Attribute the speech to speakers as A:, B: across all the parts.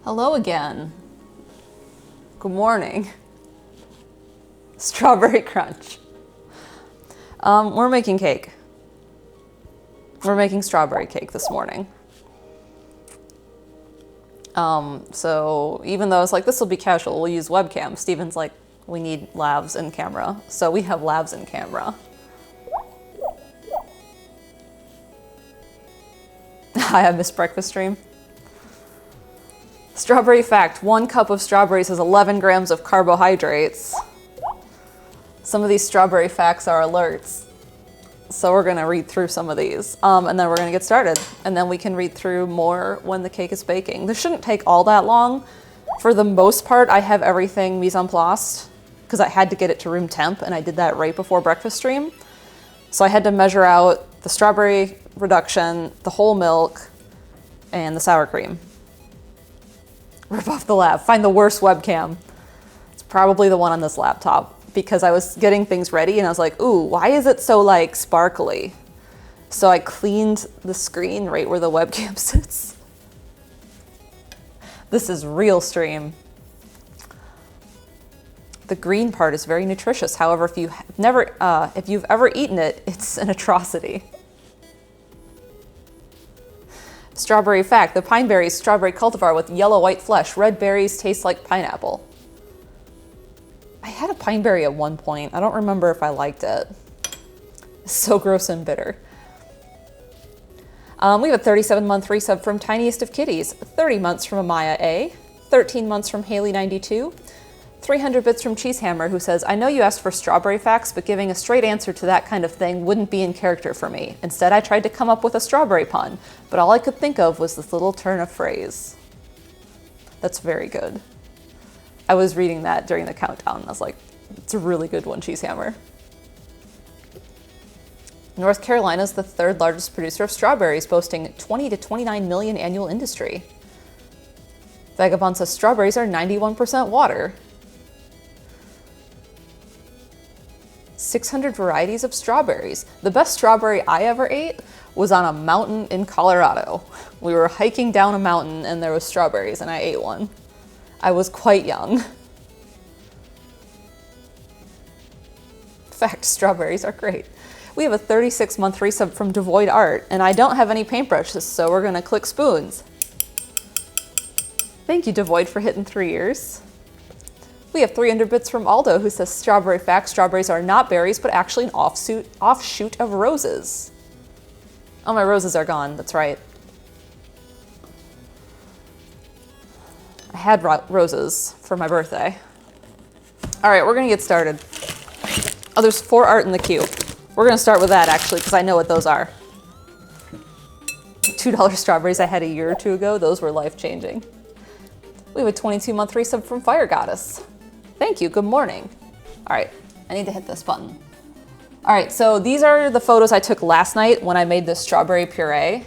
A: Hello again. Good morning. Strawberry crunch. We're making cake. We're making strawberry cake this morning. So even though it's like, this will be casual, we'll use webcam, Steven's like, we need lavs in camera. So we have lavs in camera. I missed breakfast stream. Strawberry fact, 1 cup of strawberries has 11 grams of carbohydrates. Some of these strawberry facts are alerts. So we're gonna read through some of these and then we're gonna get started. And then we can read through more when the cake is baking. This shouldn't take all that long. For the most part, I have everything mise en place because I had to get it to room temp and I did that right before breakfast stream. So I had to measure out the strawberry reduction, the whole milk, and the sour cream. Rip off the lab, find the worst webcam. It's probably the one on this laptop because I was getting things ready and I was like, ooh, why is it so like sparkly? So I cleaned the screen right where the webcam sits. This is real stream. The green part is very nutritious. However, if you've ever eaten it, it's an atrocity. Strawberry fact, the pine berry is strawberry cultivar with yellow-white flesh. Red berries taste like pineapple. I had a pine berry at one point. I don't remember if I liked it. It's so gross and bitter. We have a 37-month resub from Tiniest of Kitties, 30 months from Amaya A, 13 months from Haley92, 300 bits from Cheesehammer, who says, I know you asked for strawberry facts, but giving a straight answer to that kind of thing wouldn't be in character for me. Instead, I tried to come up with a strawberry pun, but all I could think of was this little turn of phrase. That's very good. I was reading that during the countdown, and I was like, it's a really good one, Cheesehammer. North Carolina is the 3rd largest producer of strawberries, boasting 20 to 29 million annual industry. Vagabond says strawberries are 91% water. 600 varieties of strawberries. The best strawberry I ever ate was on a mountain in Colorado. We were hiking down a mountain and there was strawberries and I ate one. I was quite young. In fact, strawberries are great. We have a 36-month resub from Devoid Art and I don't have any paintbrushes, so we're gonna click spoons. Thank you, Devoid, for hitting 3 years. We have 300 bits from Aldo, who says, strawberry fact, strawberries are not berries, but actually an offshoot of roses. Oh, my roses are gone, that's right. I had roses for my birthday. All right, we're gonna get started. Oh, there's 4 art in the queue. We're gonna start with that, actually, because I know what those are. $2 strawberries I had a year or 2 ago, those were life-changing. We have a 22-month resub from Fire Goddess. Thank you, good morning. All right, I need to hit this button. All right, so these are the photos I took last night when I made this strawberry puree.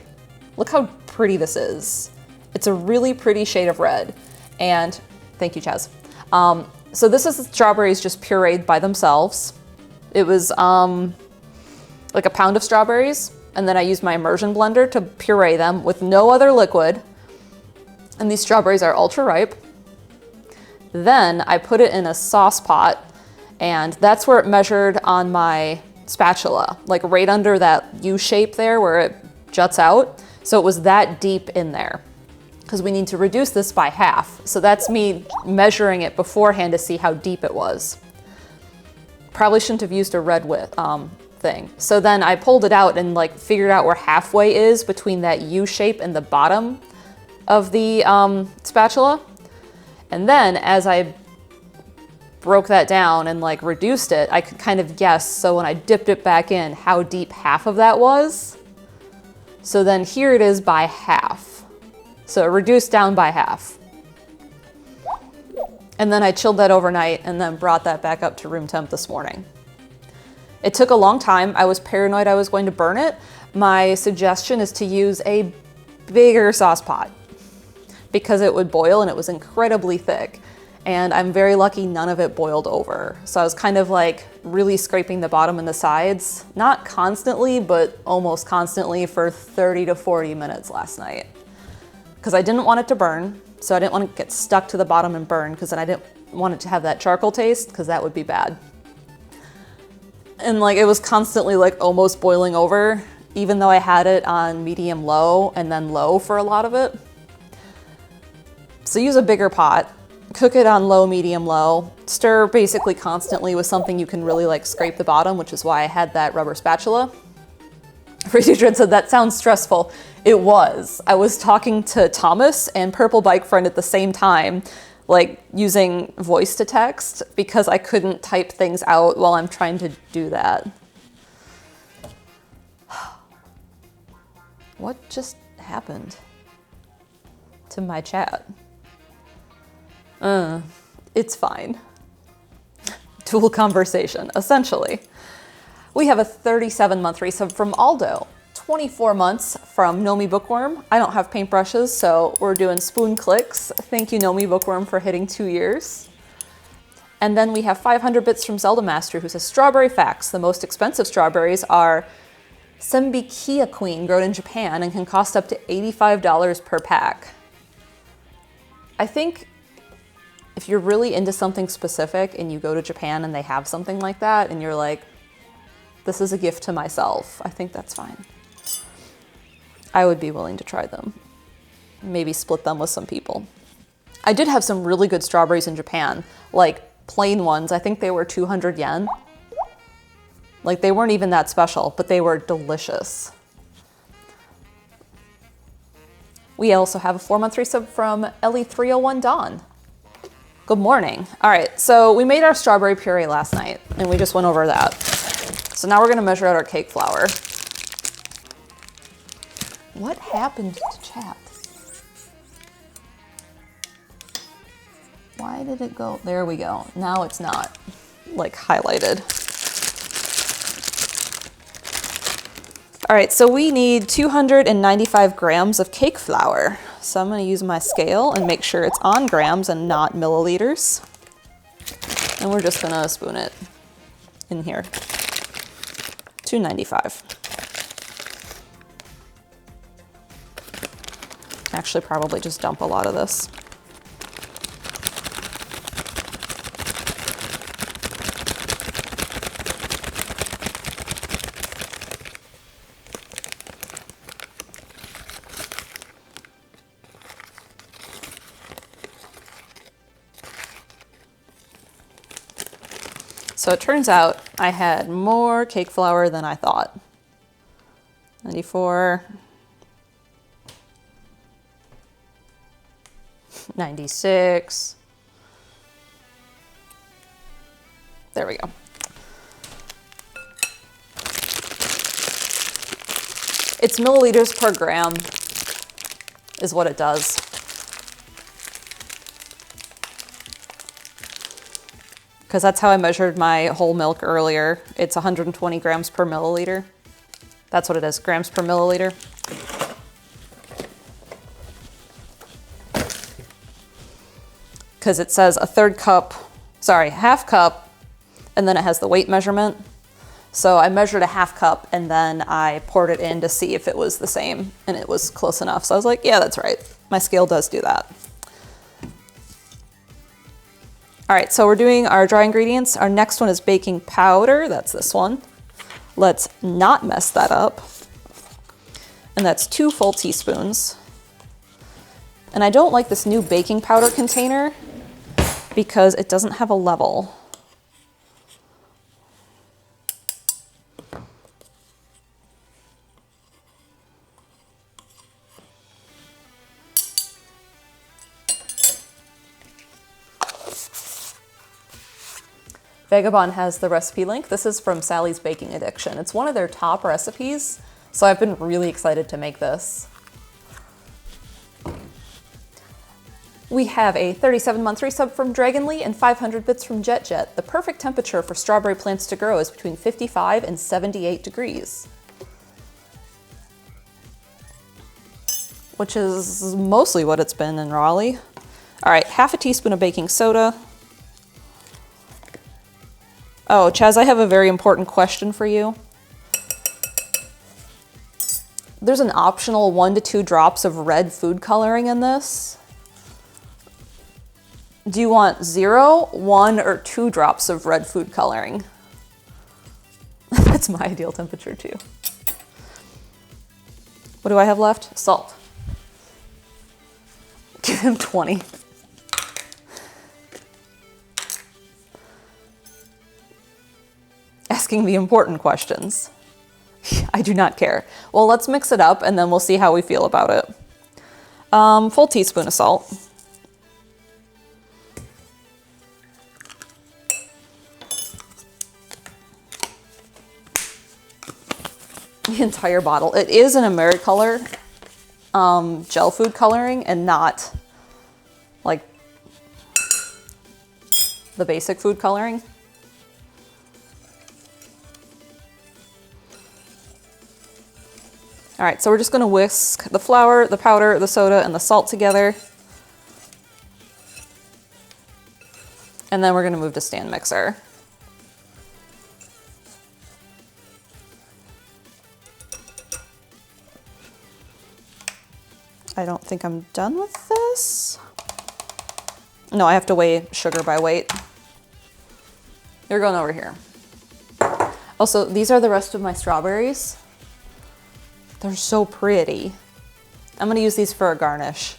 A: Look how pretty this is. It's a really pretty shade of red. And thank you, Chaz. So this is the strawberries just pureed by themselves. It was like a pound of strawberries, and then I used my immersion blender to puree them with no other liquid. And these strawberries are ultra ripe. Then I put it in a sauce pot, and that's where it measured on my spatula, like right under that U shape there where it juts out. So it was that deep in there because we need to reduce this by half. So that's me measuring it beforehand to see how deep it was. Probably shouldn't have used a red width thing. So then I pulled it out and like figured out where halfway is between that U shape and the bottom of the spatula. And then as I broke that down and like reduced it, I could kind of guess, so when I dipped it back in, how deep half of that was. So then here it is by half. So it reduced down by half. And then I chilled that overnight and then brought that back up to room temp this morning. It took a long time. I was paranoid I was going to burn it. My suggestion is to use a bigger sauce pot, because it would boil and it was incredibly thick. And I'm very lucky none of it boiled over. So I was kind of like really scraping the bottom and the sides, not constantly, but almost constantly for 30 to 40 minutes last night. Because I didn't want it to burn. So I didn't want to get stuck to the bottom and burn, because then I didn't want it to have that charcoal taste, because that would be bad. And like it was constantly like almost boiling over, even though I had it on medium low and then low for a lot of it. So use a bigger pot, cook it on low, medium, low, stir basically constantly with something you can really like scrape the bottom, which is why I had that rubber spatula. Radiodread said, that sounds stressful. It was. I was talking to Thomas and Purple Bike Friend at the same time, like using voice to text, because I couldn't type things out while I'm trying to do that. What just happened to my chat? It's fine. Dual conversation, essentially. We have a 37-month resub from Aldo, 24 months from Nomi Bookworm. I don't have paintbrushes, so we're doing spoon clicks. Thank you, Nomi Bookworm, for hitting 2 years. And then we have 500 bits from Zelda Master, who says, strawberry facts. The most expensive strawberries are Sembikia Queen, grown in Japan, and can cost up to $85 per pack. I think if you're really into something specific and you go to Japan and they have something like that and you're like, this is a gift to myself, I think that's fine. I would be willing to try them. Maybe split them with some people. I did have some really good strawberries in Japan, like plain ones. I think they were 200 yen. Like they weren't even that special, but they were delicious. We also have a 4-month resub from Ellie301 Dawn. Good morning. All right, so we made our strawberry puree last night and we just went over that. So now we're gonna measure out our cake flour. What happened to chat? Why did it go? There we go. Now it's not like highlighted. All right, so we need 295 grams of cake flour. So I'm gonna use my scale and make sure it's on grams and not milliliters. And we're just gonna spoon it in here. 295. Actually, probably just dump a lot of this. So it turns out I had more cake flour than I thought. 94, 96. There we go. It's milliliters per gram is what it does. Because that's how I measured my whole milk earlier. It's 120 grams per milliliter. That's what it is, grams per milliliter. Because it says half cup, and then it has the weight measurement. So I measured a half cup and then I poured it in to see if it was the same, and it was close enough. So I was like, yeah, that's right. My scale does do that. All right, so we're doing our dry ingredients. Our next one is baking powder. That's this one. Let's not mess that up. And that's 2 full teaspoons. And I don't like this new baking powder container because it doesn't have a level. Vagabond has the recipe link. This is from Sally's Baking Addiction. It's one of their top recipes, so I've been really excited to make this. We have a 37-month resub from Dragonly and 500 bits from JetJet. The perfect temperature for strawberry plants to grow is between 55 and 78 degrees. Which is mostly what it's been in Raleigh. All right, half a teaspoon of baking soda. Oh, Chaz, I have a very important question for you. There's an optional 1 to 2 drops of red food coloring in this. Do you want 0, 1, or 2 drops of red food coloring? That's my ideal temperature too. What do I have left? Salt. Give him 20. Asking the important questions. I do not care. Well, let's mix it up and then we'll see how we feel about it. Full teaspoon of salt. The entire bottle. It is an AmeriColor gel food coloring and not like the basic food coloring. All right, so we're just gonna whisk the flour, the powder, the soda, and the salt together. And then we're gonna move to stand mixer. I don't think I'm done with this. No, I have to weigh sugar by weight. You're going over here. Also, these are the rest of my strawberries. They're so pretty. I'm gonna use these for a garnish.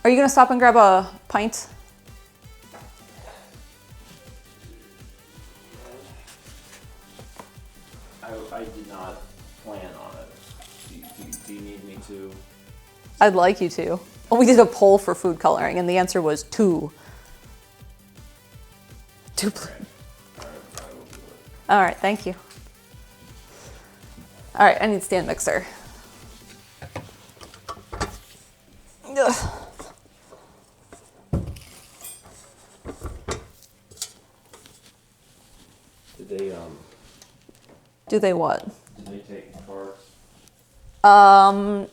A: Are you gonna stop and grab a pint?
B: I did not plan on it. Do you need me to?
A: I'd like you to. Well, we did a poll for food coloring and the answer was 2. 2.
B: All right, I will do it.
A: All right, thank you. All right, I need stand mixer. Ugh.
B: Did they
A: Do they what?
B: Did they take cards?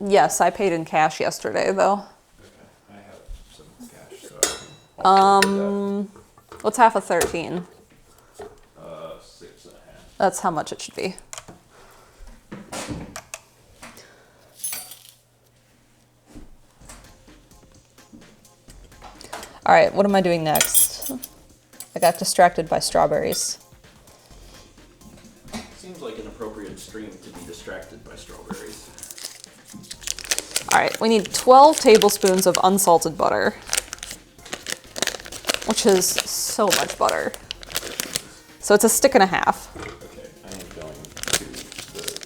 A: Yes, I paid in cash yesterday though.
B: Okay, I have some cash, so I'll do
A: What's half of 13?
B: that. 6.5.
A: That's how much it should be. All right, what am I doing next? I got distracted by strawberries.
B: Seems like an appropriate stream to be distracted by strawberries.
A: All right, we need 12 tablespoons of unsalted butter, which is so much butter. So it's a stick and a half.
B: Okay, I am going to the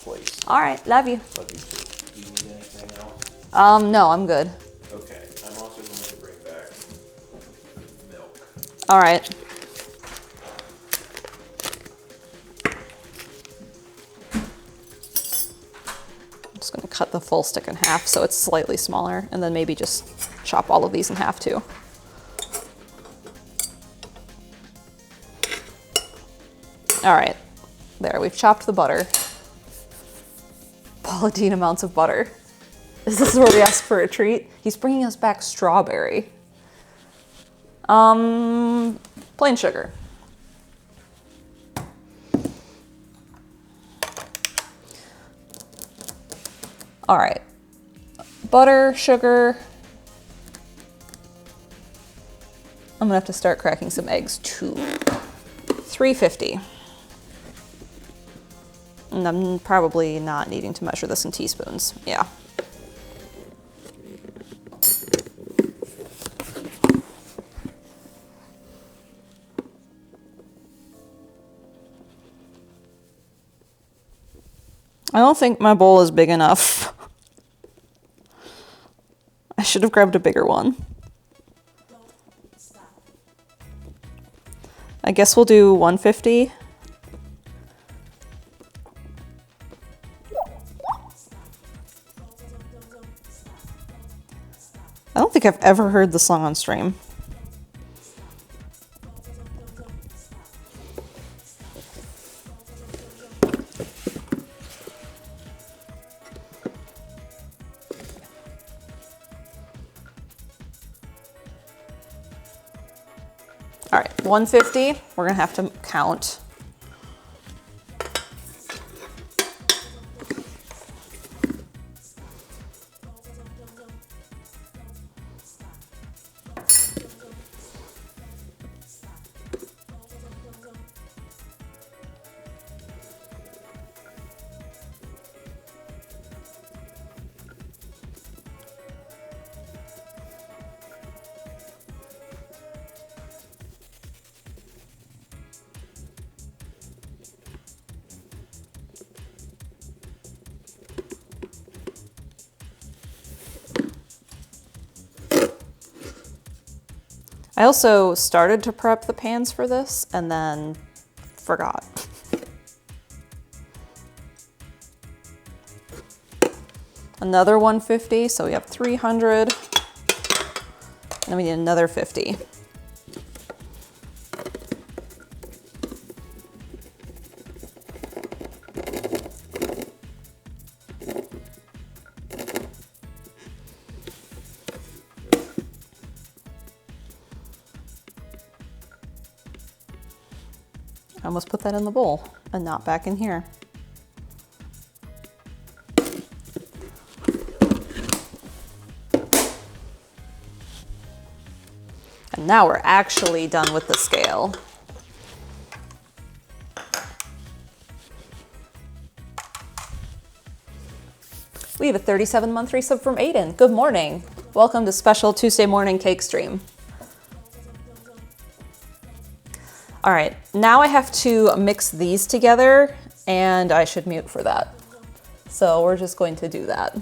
B: place.
A: All right, love you.
B: Love you too. Do you need anything else?
A: No, I'm good.
B: Okay, I'm also going to bring back milk.
A: All right. I'm just gonna cut the full stick in half so it's slightly smaller, and then maybe just chop all of these in half too. All right, there, we've chopped the butter. Paula Deen amounts of butter. Is this where we ask for a treat? He's bringing us back strawberry. Plain sugar. All right, butter, sugar. I'm gonna have to start cracking some eggs too. 350. And I'm probably not needing to measure this in teaspoons. Yeah. I don't think my bowl is big enough. I should have grabbed a bigger one. I guess we'll do 150. I don't think I've ever heard the song on stream. All right, 150, we're gonna have to count. I also started to prep the pans for this and then forgot. Another 150, so we have 300. And then we need another 50. I almost put that in the bowl and not back in here. And now we're actually done with the scale. We have a 37-month resub from Aiden. Good morning. Welcome to special Tuesday morning cake stream. All right, now I have to mix these together and I should mute for that. So we're just going to do that.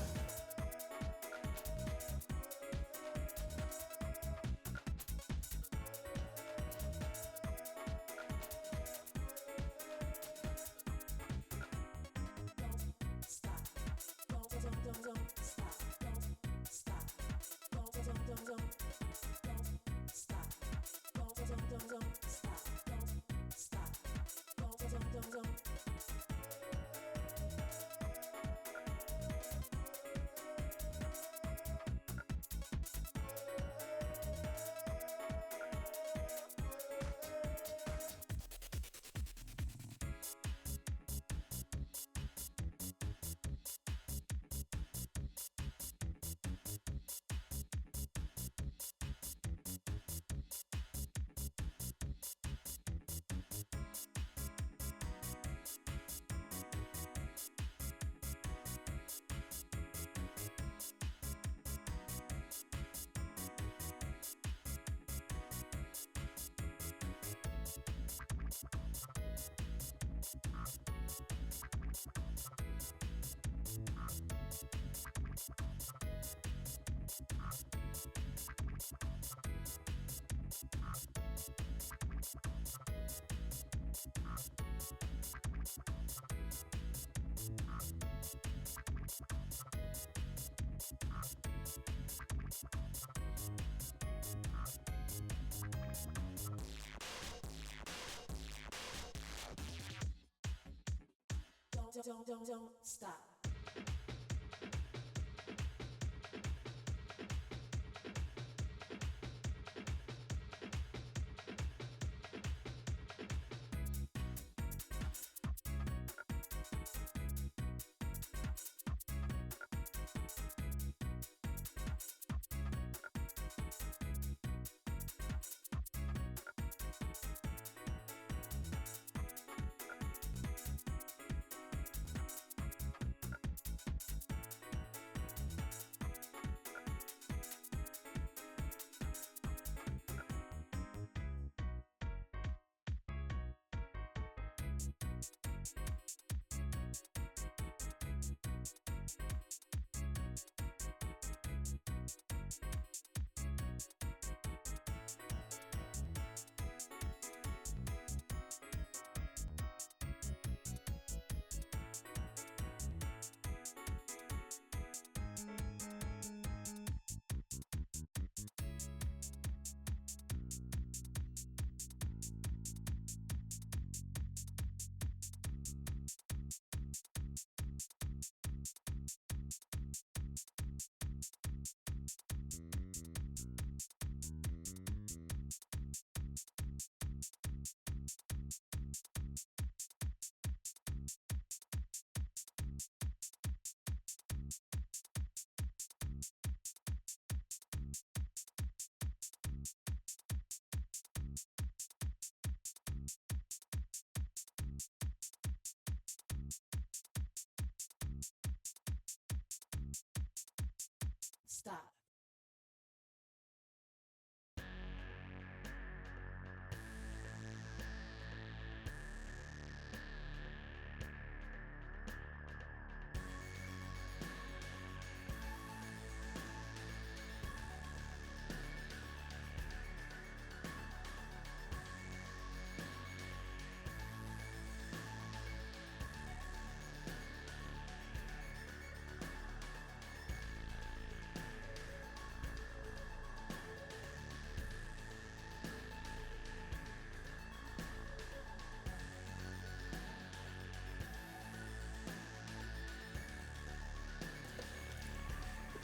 C: Don't stop.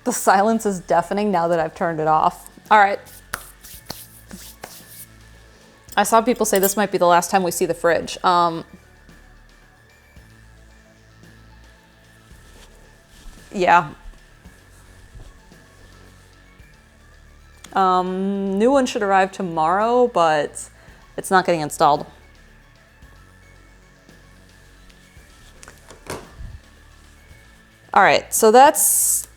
A: The silence is deafening now that I've turned it off. All right. I saw people say this might be the last time we see the fridge. Yeah. New one should arrive tomorrow, but it's not getting installed. All right, so that's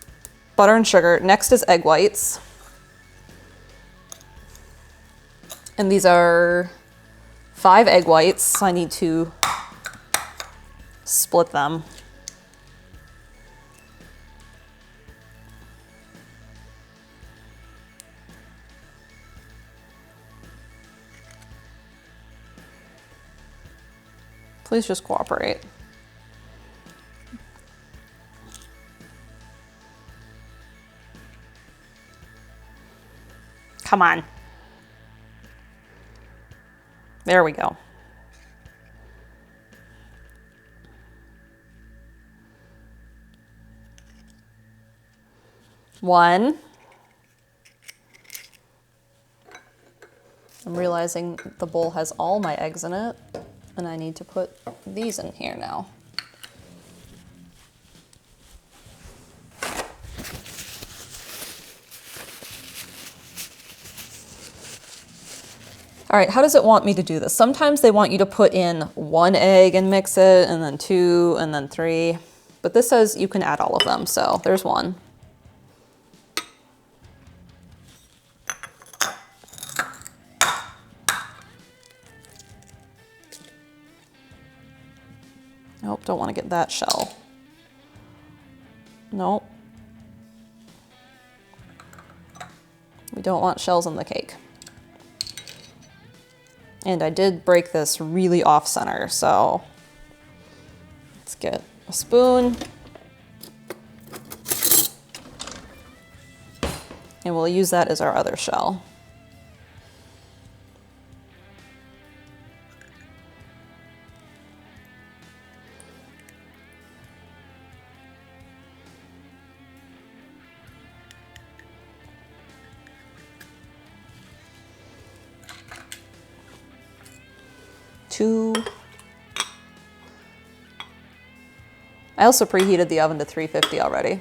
A: butter and sugar. Next is egg whites. And these are 5 egg whites. I need to split them. Please just cooperate. Come on. There we go. One. I'm realizing the bowl has all my eggs in it, and I need to put these in here now. All right, how does it want me to do this? Sometimes they want you to put in 1 egg and mix it, and then 2, and then 3. But this says you can add all of them, so there's 1. Nope, don't want to get that shell. Nope. We don't want shells in the cake. And I did break this really off center, so let's get a spoon. And we'll use that as our other shell. I also preheated the oven to 350 already.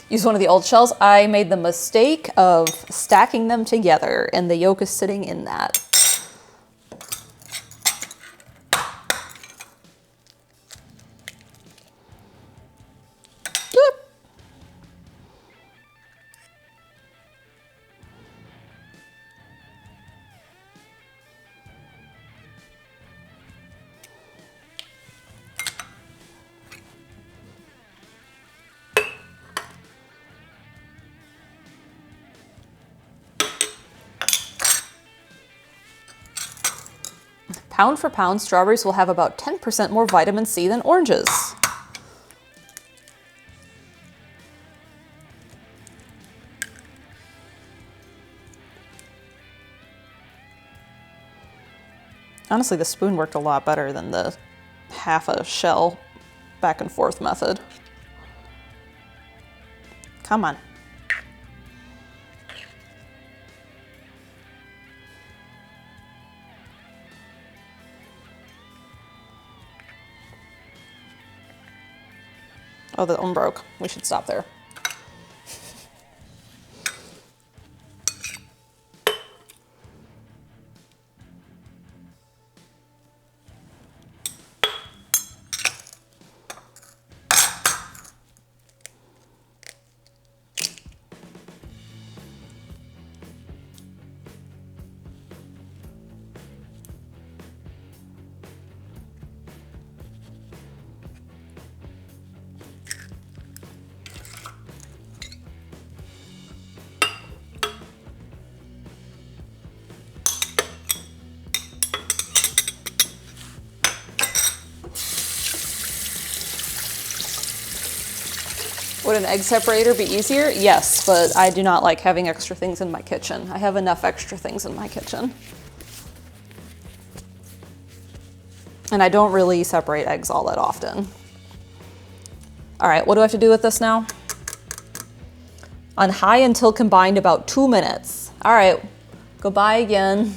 A: Use one of the old shells. I made the mistake of stacking them together, and the yolk is sitting in that. Pound for pound, strawberries will have about 10% more vitamin C than oranges. Honestly, the spoon worked a lot better than the half a shell back and forth method. Come on. Oh, the one broke. We should stop there. Would an egg separator be easier? Yes, but I do not like having extra things in my kitchen. I have enough extra things in my kitchen. And I don't really separate eggs all that often. All right, what do I have to do with this now? On high until combined about 2 minutes. All right, goodbye again.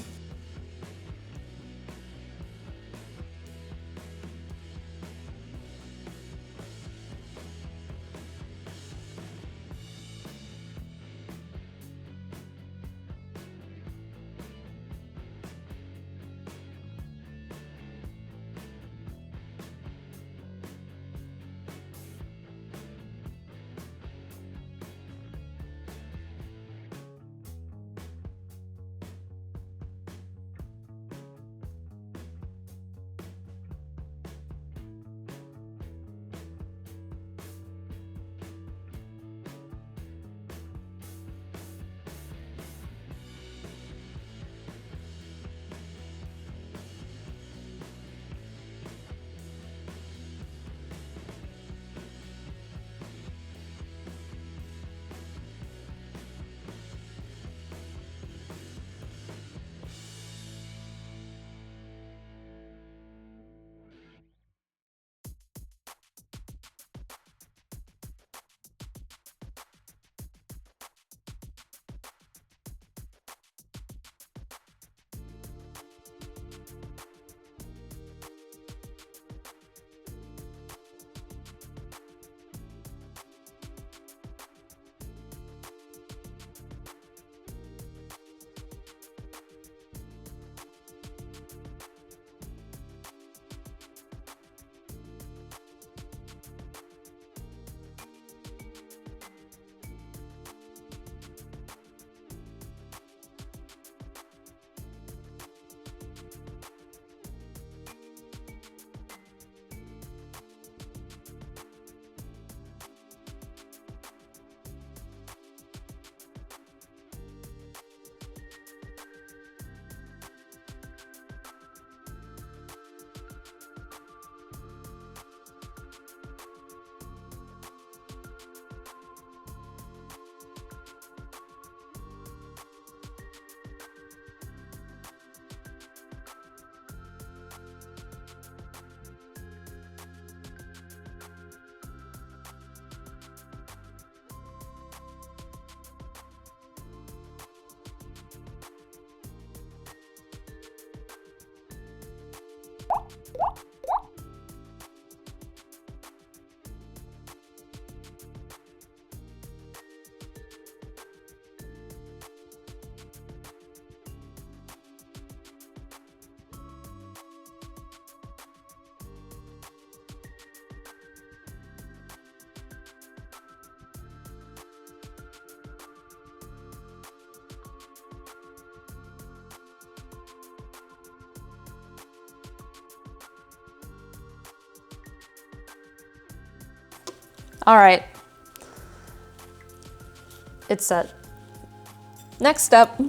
A: All right, it's set. Next step,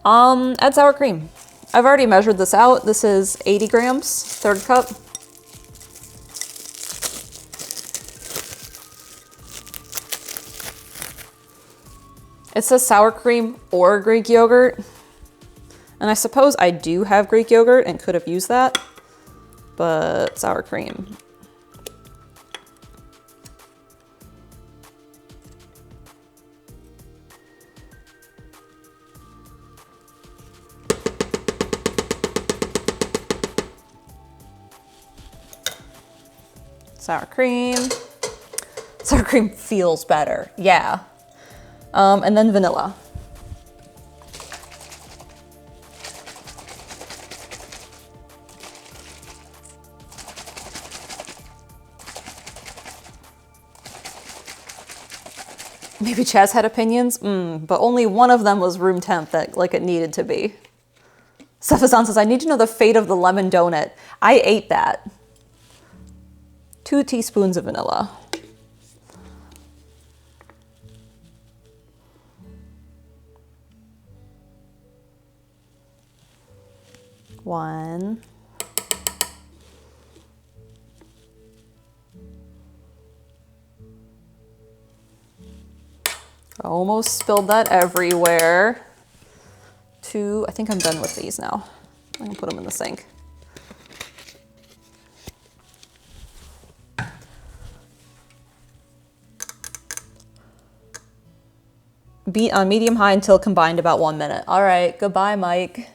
A: add sour cream. I've already measured this out. This is 80 grams, third cup. It says sour cream or Greek yogurt. And I suppose I do have Greek yogurt and could have used that, but sour cream. Sour cream. Sour cream feels better, yeah. And then vanilla. Maybe Chaz had opinions, but only one of them was room temp that like it needed to be. Sefazan says, I need to know the fate of the lemon donut. I ate that. 2 teaspoons of vanilla. One. Almost spilled that everywhere. 2, I think I'm done with these now. I'm gonna put them in the sink. Beat on medium high until combined about 1 minute. All right, goodbye, Mike.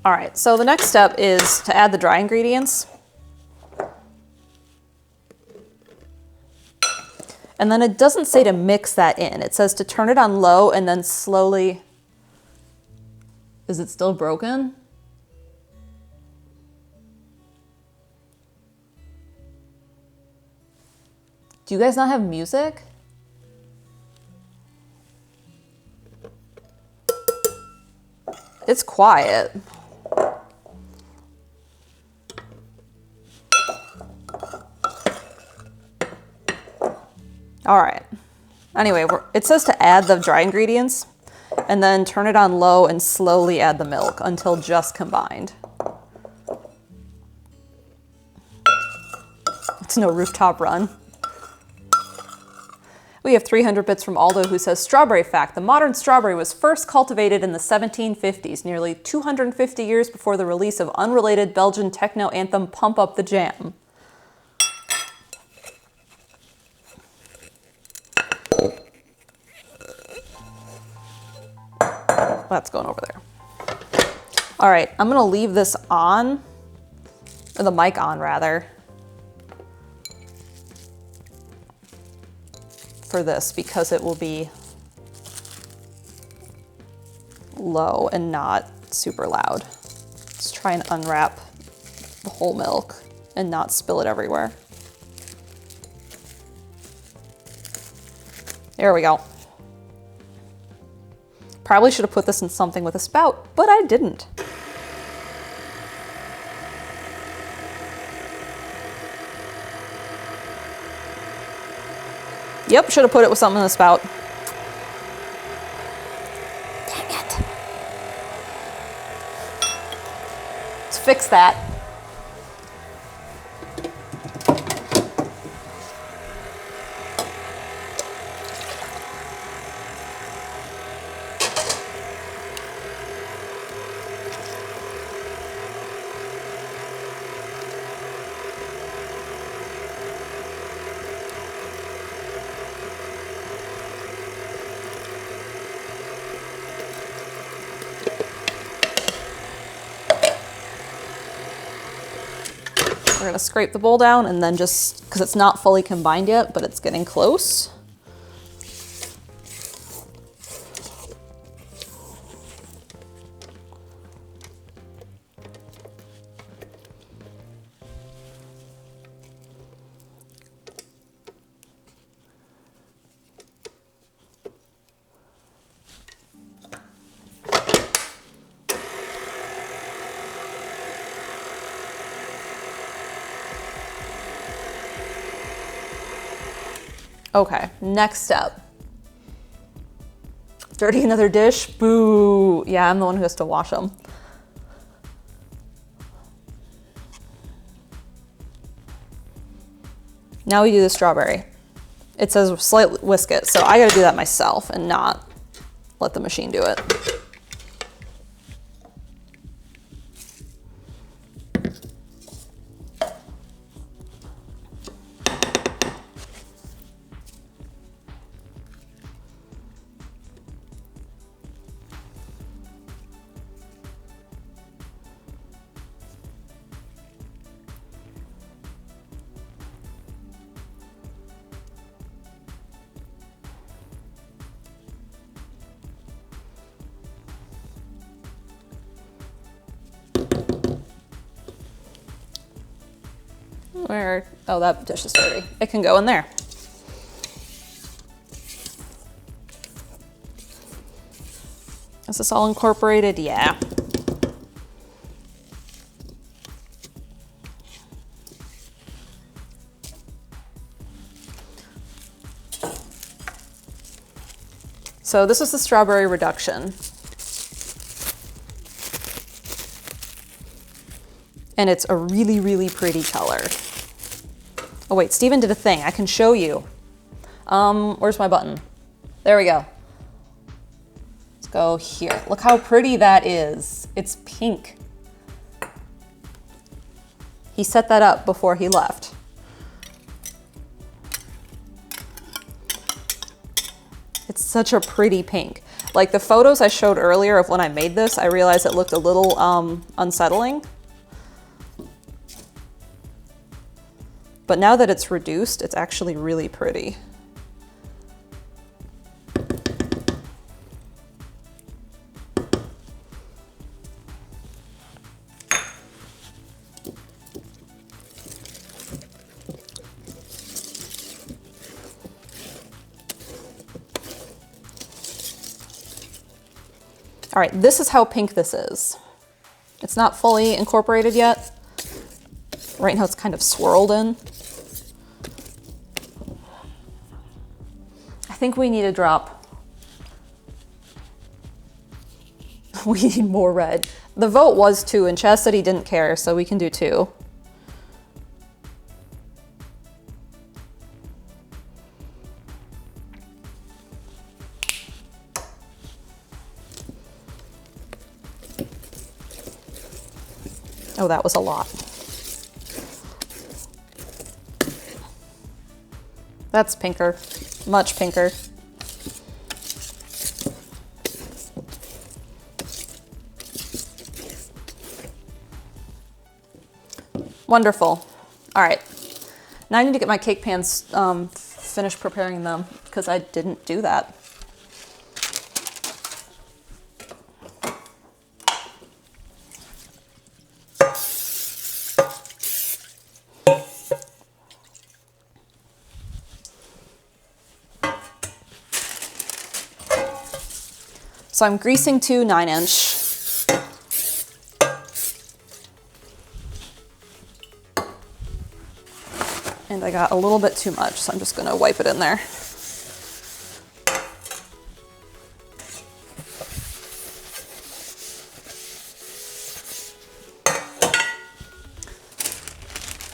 A: All right, so the next step is to add the dry ingredients. And then it doesn't say to mix that in. It says to turn it on low and then slowly. Is it still broken? Do you guys not have music? It's quiet. All right. Anyway, it says to add the dry ingredients and then turn it on low and slowly add the milk until just combined. It's no rooftop run. We have 300 bits from Aldo who says, strawberry fact, the modern strawberry was first cultivated in the 1750s, nearly 250 years before the release of unrelated Belgian techno anthem Pump Up the Jam. That's going over there. All right, I'm gonna leave this on, or the mic on rather, for this because it will be low and not super loud. Let's try and unwrap the whole milk and not spill it everywhere. There we go. Probably should have put this in something with a spout, but I didn't. Yep, should have put it with something in the spout. Dang it. Let's fix that. We're gonna scrape the bowl down and then just, because it's not fully combined yet, but it's getting close. Okay, next step. Dirty another dish? Boo. Yeah, I'm the one who has to wash them. Now we do the strawberry. It says slightly whisk it, so I gotta do that myself and not let the machine do it. Where, oh, that dish is dirty. It can go in there. Is this all incorporated? Yeah. So this is the strawberry reduction. And it's a really, really pretty color. Oh wait, Steven did a thing. I can show you. Where's my button? There we go. Let's go here. Look how pretty that is. It's pink. He set that up before he left. It's such a pretty pink. Like the photos I showed earlier of when I made this, I realized it looked a little unsettling. But now that it's reduced, it's actually really pretty. All right, this is how pink this is. It's not fully incorporated yet. Right now it's kind of swirled in. I think we need a drop. We need more red. The vote was 2 and Chaz said he didn't care, so we can do 2. Oh, that was a lot. That's pinker, much pinker. Wonderful. All right, now I need to get my cake pans finished preparing them because I didn't do that. So I'm greasing 2 9-inch. And I got a little bit too much, so I'm just gonna wipe it in there.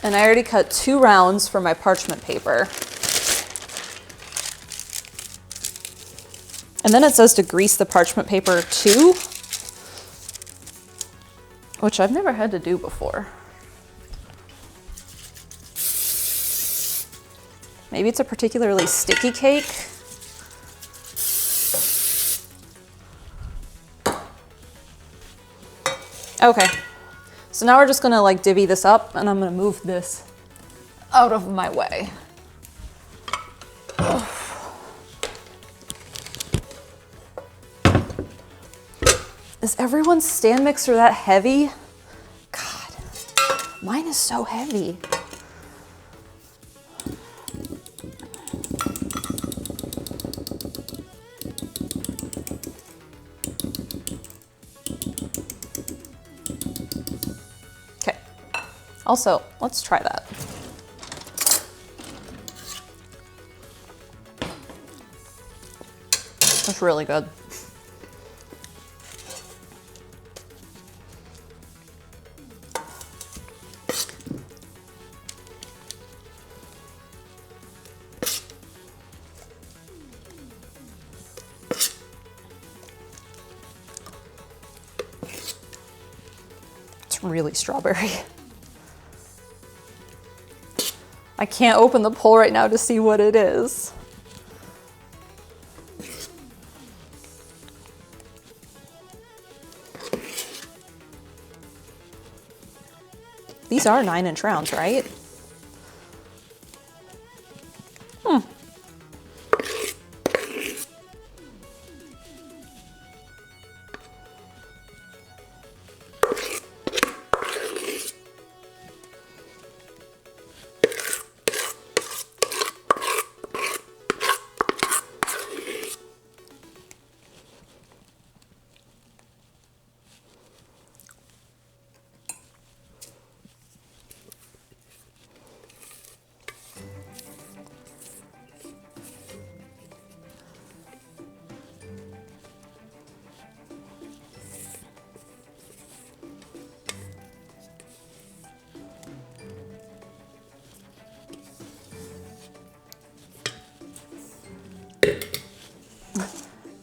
A: And I already cut 2 rounds for my parchment paper. And then it says to grease the parchment paper too, which I've never had to do before. Maybe it's a particularly sticky cake. Okay, so now we're just gonna like divvy this up and I'm gonna move this out of my way. Is everyone's stand mixer that heavy? God, mine is so heavy. Okay, also, let's try that. That's really good. Really strawberry. I can't open the poll right now to see what it is. These are 9-inch rounds, right?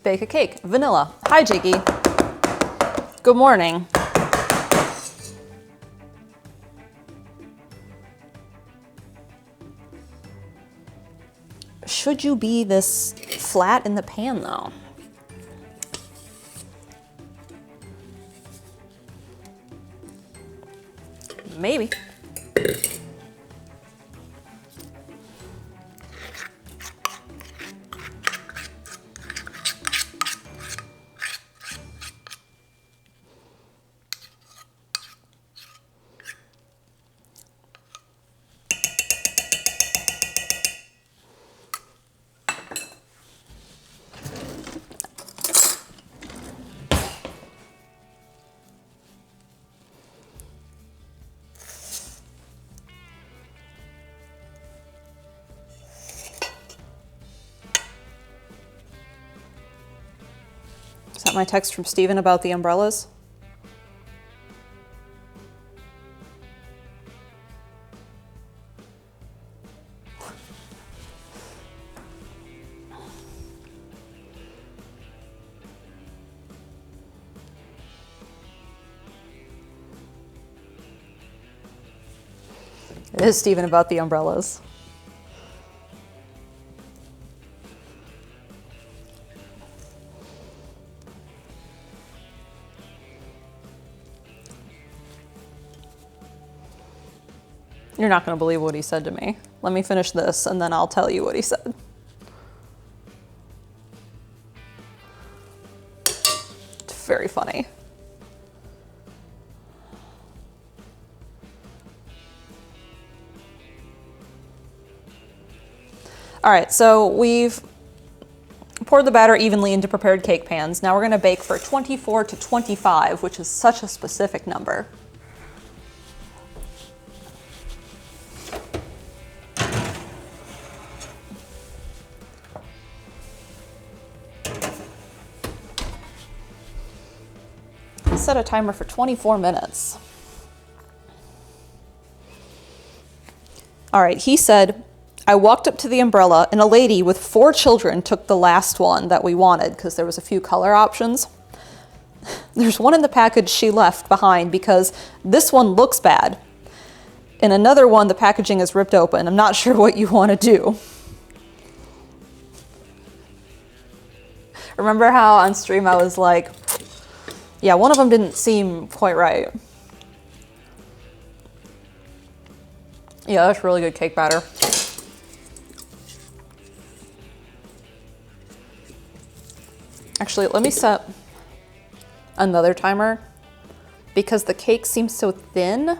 A: bake a cake. Vanilla. Hi, Jiggy. Good morning. Should you be this flat in the pan though? Maybe. Is that my text from Steven about the umbrellas? It is Steven about the umbrellas. You're not going to believe what he said to me. Let me finish this and then I'll tell you what he said. It's very funny. All right, so we've poured the batter evenly into prepared cake pans. Now we're gonna bake for 24 to 25, which is such a specific number. Set a timer for 24 minutes. All right, he said, I walked up to the umbrella and a lady with 4 children took the last one that we wanted because there was a few color options. There's one in the package she left behind because this one looks bad. And another one, the packaging is ripped open. I'm not sure what you want to do. Remember how on stream I was like, yeah, one of them didn't seem quite right. Yeah, that's really good cake batter. Actually, let me set another timer because the cake seems so thin.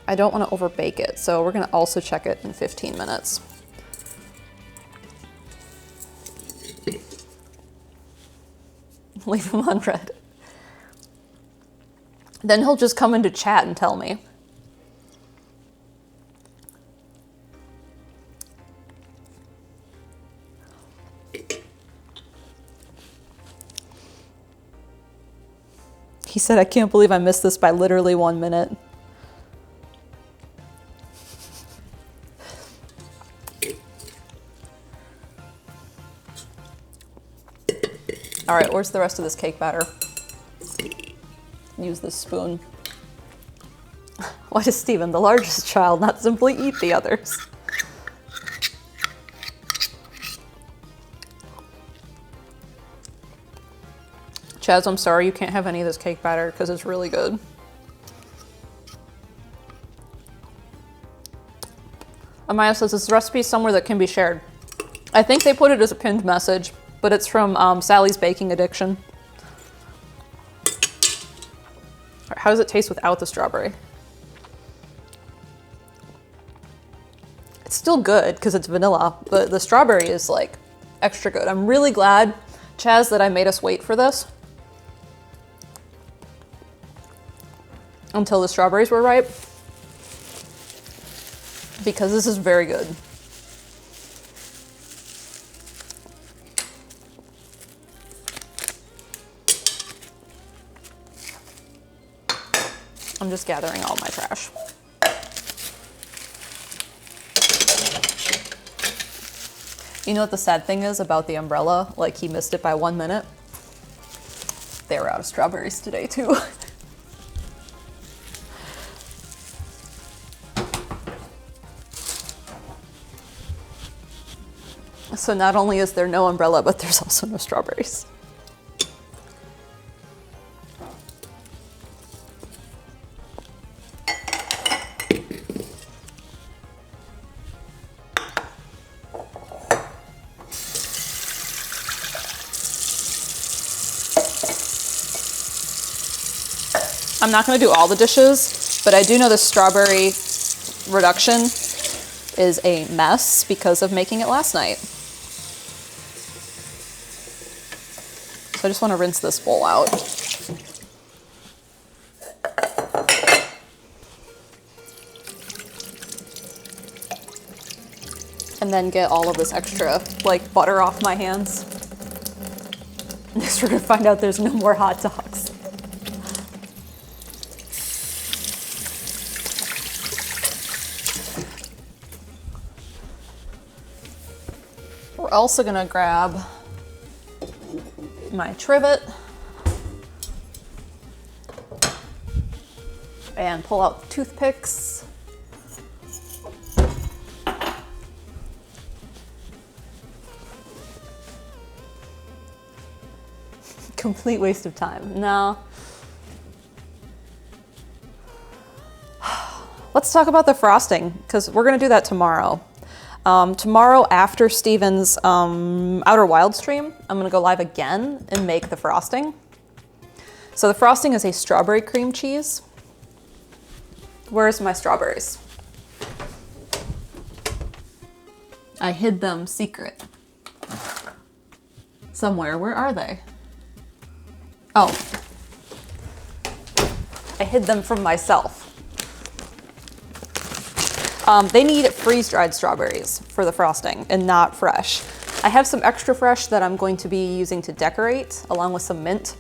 A: I don't want to overbake it, so we're going to also check it in 15 minutes. Leave him on red. Then he'll just come into chat and tell me. He said, I can't believe I missed this by literally 1 minute. All right, where's the rest of this cake batter? Use this spoon. Why does Steven, the largest child, not simply eat the others? Chaz, I'm sorry you can't have any of this cake batter because it's really good. Amaya says, is this recipe somewhere that can be shared? I think they put it as a pinned message, but it's from Sally's Baking Addiction. How does it taste without the strawberry? It's still good because it's vanilla, but the strawberry is like extra good. I'm really glad, Chaz, that I made us wait for this until the strawberries were ripe because this is very good. I'm just gathering all my trash. You know what the sad thing is about the umbrella? Like, he missed it by 1 minute. They were out of strawberries today, too. So not only is there no umbrella, but there's also no strawberries. I'm not going to do all the dishes, but I do know the strawberry reduction is a mess because of making it last night. So I just want to rinse this bowl out. And then get all of this extra, like, butter off my hands. Next we're going to find out there's no more hot dogs. We're also gonna grab my trivet and pull out toothpicks. Complete waste of time. No. Let's talk about the frosting, because we're gonna do that tomorrow. Tomorrow after Steven's Outer Wild stream, I'm gonna go live again and make the frosting. So the frosting is a strawberry cream cheese. Where's my strawberries? I hid them secret. Somewhere, where are they? Oh. I hid them from myself. They need freeze-dried strawberries for the frosting and not fresh. I have some extra fresh that I'm going to be using to decorate along with some mint.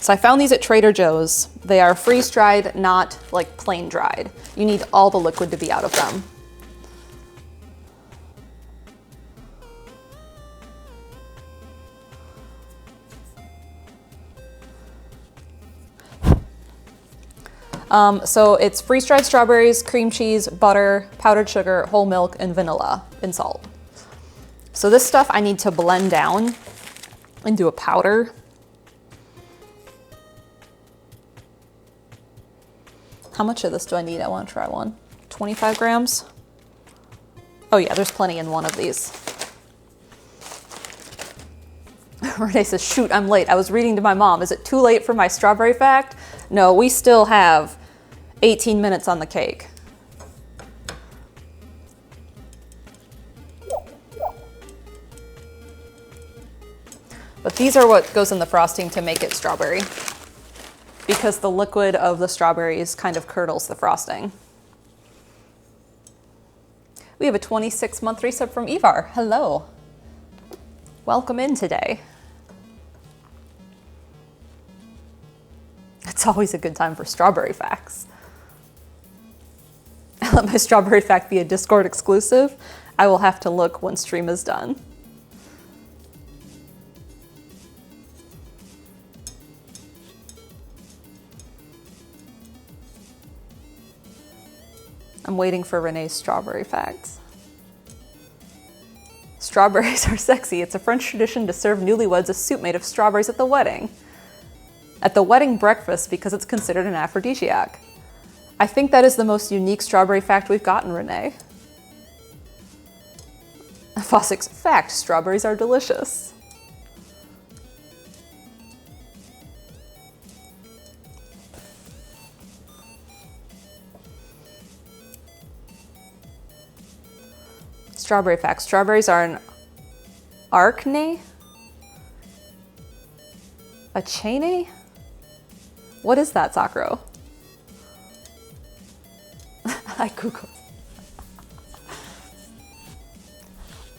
A: So I found these at Trader Joe's. They are freeze-dried, not like plain dried. You need all the liquid to be out of them. So it's freeze-dried strawberries, cream cheese, butter, powdered sugar, whole milk, and vanilla and salt. So this stuff I need to blend down into a powder. How much of this do I need? I want to try one. 25 grams? Oh yeah, there's plenty in one of these. Renee says, shoot, I'm late. I was reading to my mom. Is it too late for my strawberry fact? No, we still have 18 minutes on the cake. But these are what goes in the frosting to make it strawberry, because the liquid of the strawberries kind of curdles the frosting. We have a 26-month resub from Evar. Hello. Welcome in today. It's always a good time for strawberry facts. I let my strawberry fact be a Discord exclusive. I will have to look when stream is done. I'm waiting for Renee's strawberry facts. Strawberries are sexy. It's a French tradition to serve newlyweds a soup made of strawberries at the wedding. At the wedding breakfast, because it's considered an aphrodisiac. I think that is the most unique strawberry fact we've gotten, Renee. Fossick's fact, strawberries are delicious. Strawberry fact, strawberries are an arachne? A chaine? What is that, Sakuro? I googled.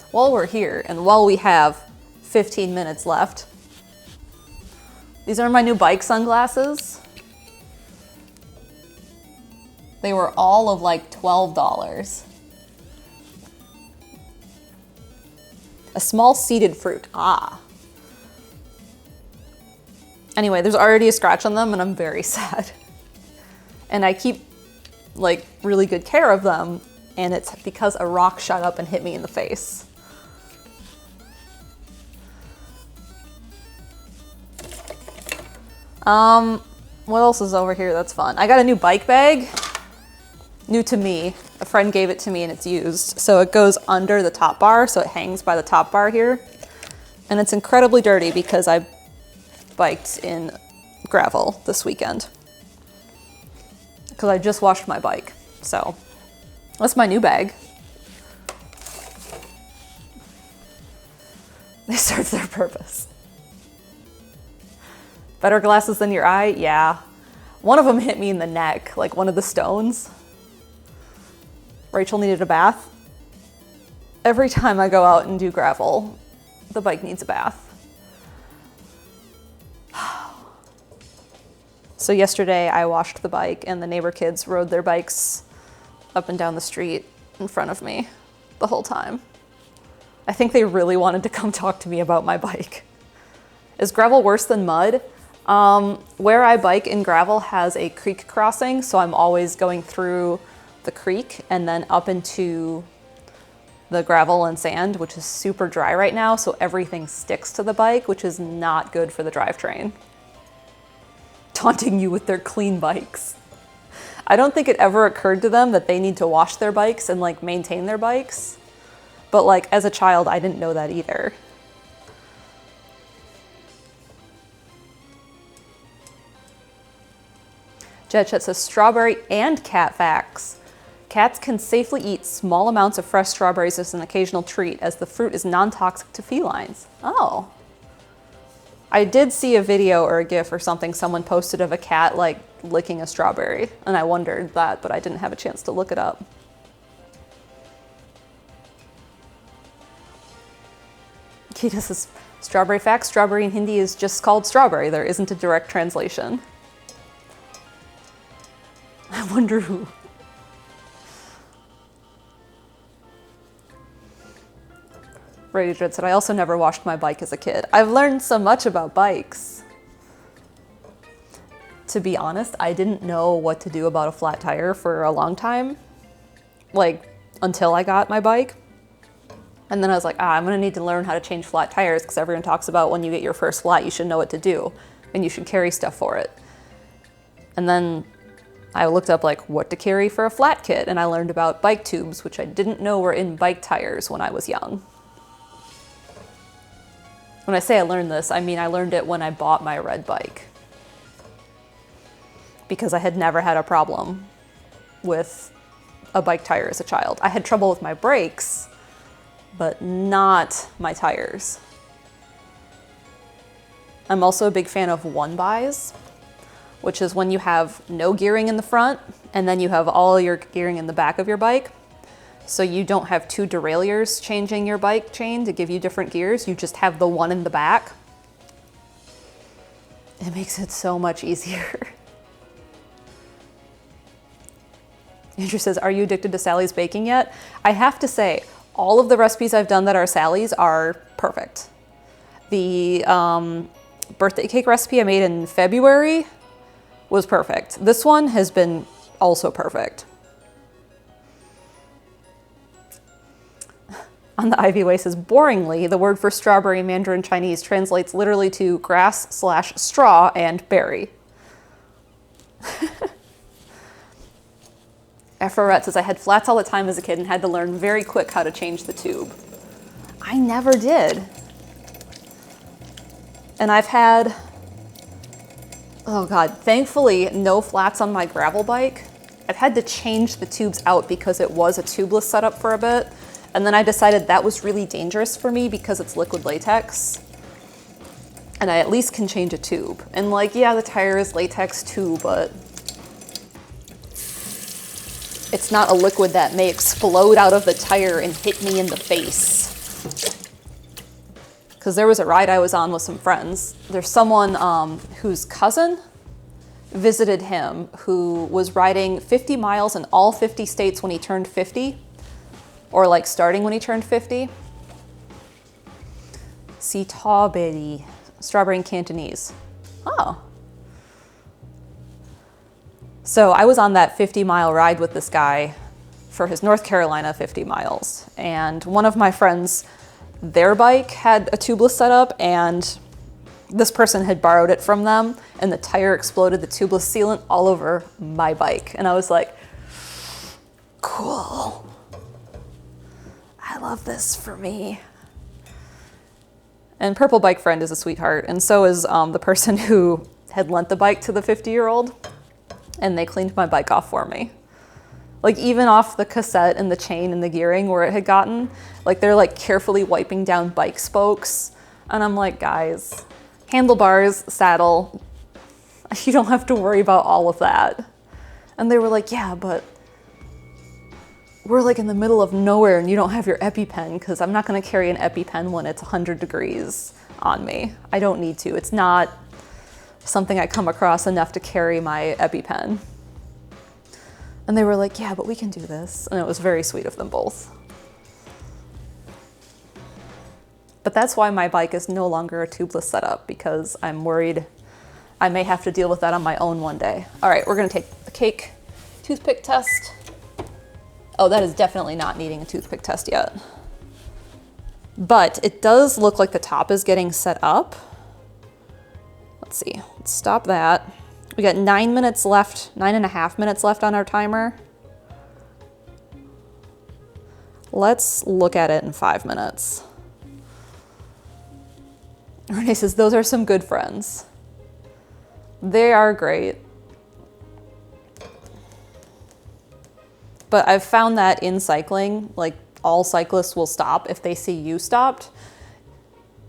A: While we're here and while we have 15 minutes left, these are my new bike sunglasses. They were all of like $12. A small seeded fruit. Ah. Anyway, there's already a scratch on them and I'm very sad. And I keep like really good care of them, and it's because a rock shot up and hit me in the face. What else is over here that's fun? I got a new bike bag. New to me. A friend gave it to me and it's used. So it goes under the top bar, so it hangs by the top bar here. And it's incredibly dirty because I biked in gravel this weekend. Because I just washed my bike. So that's my new bag. They serve their purpose. Better glasses than your eye? Yeah. One of them hit me in the neck, like one of the stones. Rachel needed a bath. Every time I go out and do gravel, the bike needs a bath. So yesterday I washed the bike and the neighbor kids rode their bikes up and down the street in front of me the whole time. I think they really wanted to come talk to me about my bike. Is gravel worse than mud? Where I bike in gravel has a creek crossing, so I'm always going through the creek and then up into the gravel and sand, which is super dry right now, so everything sticks to the bike, which is not good for the drivetrain. Taunting you with their clean bikes. I don't think it ever occurred to them that they need to wash their bikes and like maintain their bikes. But like as a child, I didn't know that either. Jet Chat says strawberry and cat facts. Cats can safely eat small amounts of fresh strawberries as an occasional treat, as the fruit is non-toxic to felines. Oh. I did see a video or a GIF or something someone posted of a cat like licking a strawberry, and I wondered that, but I didn't have a chance to look it up. Kita says, strawberry facts, strawberry in Hindi is just called strawberry. There isn't a direct translation. I wonder who. Radio Dread said, I also never washed my bike as a kid. I've learned so much about bikes. To be honest, I didn't know what to do about a flat tire for a long time. Like, until I got my bike. And then I was like, I'm gonna need to learn how to change flat tires because everyone talks about when you get your first flat, you should know what to do. And you should carry stuff for it. And then I looked up like what to carry for a flat kit, and I learned about bike tubes, which I didn't know were in bike tires when I was young. When I say I learned this, I mean I learned it when I bought my red bike. Because I had never had a problem with a bike tire as a child. I had trouble with my brakes, but not my tires. I'm also a big fan of one-buys, which is when you have no gearing in the front and then you have all your gearing in the back of your bike. So you don't have two derailleurs changing your bike chain to give you different gears. You just have the one in the back. It makes it so much easier. Andrew says, are you addicted to Sally's baking yet? I have to say, all of the recipes I've done that are Sally's are perfect. The birthday cake recipe I made in February was perfect. This one has been also perfect. On the Ivy Way says, boringly, the word for strawberry in Mandarin Chinese translates literally to grass/straw and berry. Efraret says, I had flats all the time as a kid and had to learn very quick how to change the tube. I never did. And I've had, oh God, thankfully no flats on my gravel bike. I've had to change the tubes out because it was a tubeless setup for a bit. And then I decided that was really dangerous for me because it's liquid latex. And I at least can change a tube. And like, yeah, the tire is latex too, but it's not a liquid that may explode out of the tire and hit me in the face. Because there was a ride I was on with some friends. There's someone whose cousin visited him who was riding 50 miles in all 50 states when he turned 50. Or like starting when he turned 50. Strawberry in Cantonese. Oh. So I was on that 50-mile ride with this guy for his North Carolina 50 miles. And one of my friends, their bike had a tubeless setup, and this person had borrowed it from them, and the tire exploded the tubeless sealant all over my bike. And I was like, cool. I love this for me. And Purple Bike Friend is a sweetheart, and so is the person who had lent the bike to the 50-year-old, and they cleaned my bike off for me. Like, even off the cassette and the chain and the gearing where it had gotten, like, they're like carefully wiping down bike spokes. And I'm like, guys, handlebars, saddle, you don't have to worry about all of that. And they were like, yeah, but we're like in the middle of nowhere and you don't have your EpiPen, because I'm not going to carry an EpiPen when it's 100 degrees on me. I don't need to. It's not something I come across enough to carry my EpiPen. And they were like, yeah, but we can do this. And it was very sweet of them both. But that's why my bike is no longer a tubeless setup, because I'm worried I may have to deal with that on my own one day. All right, we're gonna take the cake toothpick test. Oh, that is definitely not needing a toothpick test yet. But it does look like the top is getting set up. Let's see, let's stop that. We got 9 minutes left, 9.5 minutes left on our timer. Let's look at it in 5 minutes. Renee says, those are some good friends. They are great. But I've found that in cycling, like, all cyclists will stop if they see you stopped.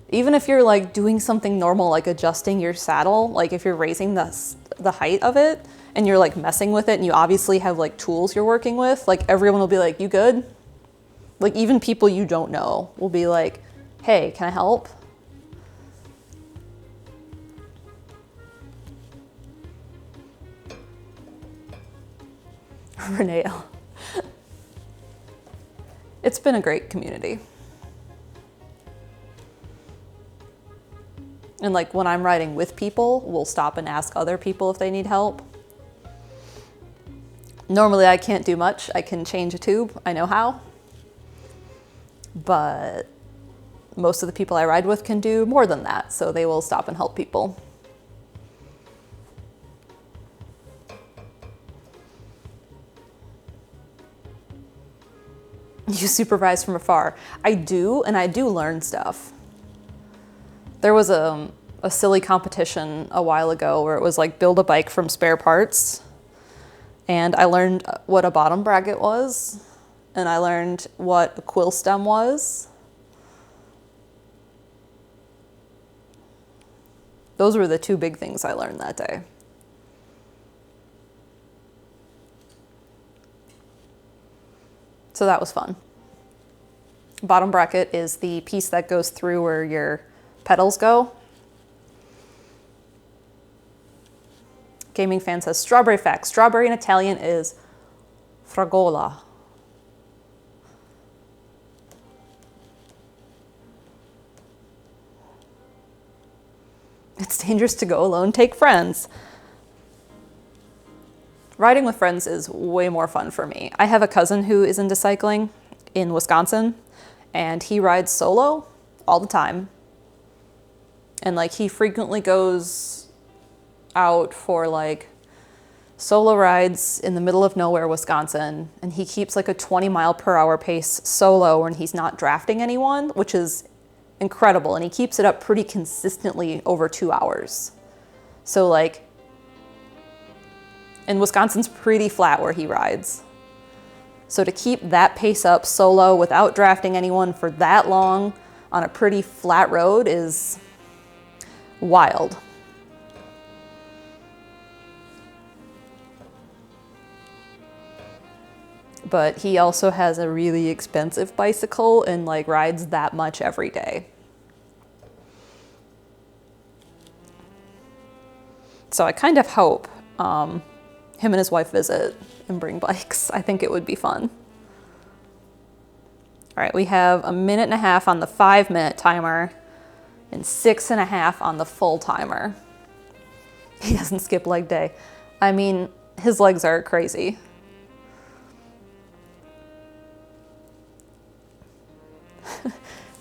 A: Even if you're like doing something normal, like adjusting your saddle, like if you're raising the height of it and you're like messing with it and you obviously have like tools you're working with, like everyone will be like, you good? Like even people you don't know will be like, hey, can I help? Renee. It's been a great community. And like when I'm riding with people, we'll stop and ask other people if they need help. Normally I can't do much. I can change a tube, I know how. But most of the people I ride with can do more than that, so they will stop and help people. You supervise from afar. I do, and I do learn stuff. There was a silly competition a while ago where it was like build a bike from spare parts. And I learned what a bottom bracket was, and I learned what a quill stem was. Those were the two big things I learned that day. So that was fun. Bottom bracket is the piece that goes through where your pedals go. Gaming Fan says, strawberry facts. Strawberry in Italian is fragola. It's dangerous to go alone. Take friends. Riding with friends is way more fun for me. I have a cousin who is into cycling in Wisconsin, and he rides solo all the time. And like he frequently goes out for like solo rides in the middle of nowhere, Wisconsin, and he keeps like a 20-mile-per-hour pace solo when he's not drafting anyone, which is incredible. And he keeps it up pretty consistently over 2 hours. So like, and Wisconsin's pretty flat where he rides. So to keep that pace up solo without drafting anyone for that long on a pretty flat road is wild. But he also has a really expensive bicycle and like rides that much every day. So I kind of hope him and his wife visit and bring bikes. I think it would be fun. All right, we have 1.5 minutes on the 5-minute timer. and 6.5 on the full timer. He doesn't skip leg day. I mean, his legs are crazy.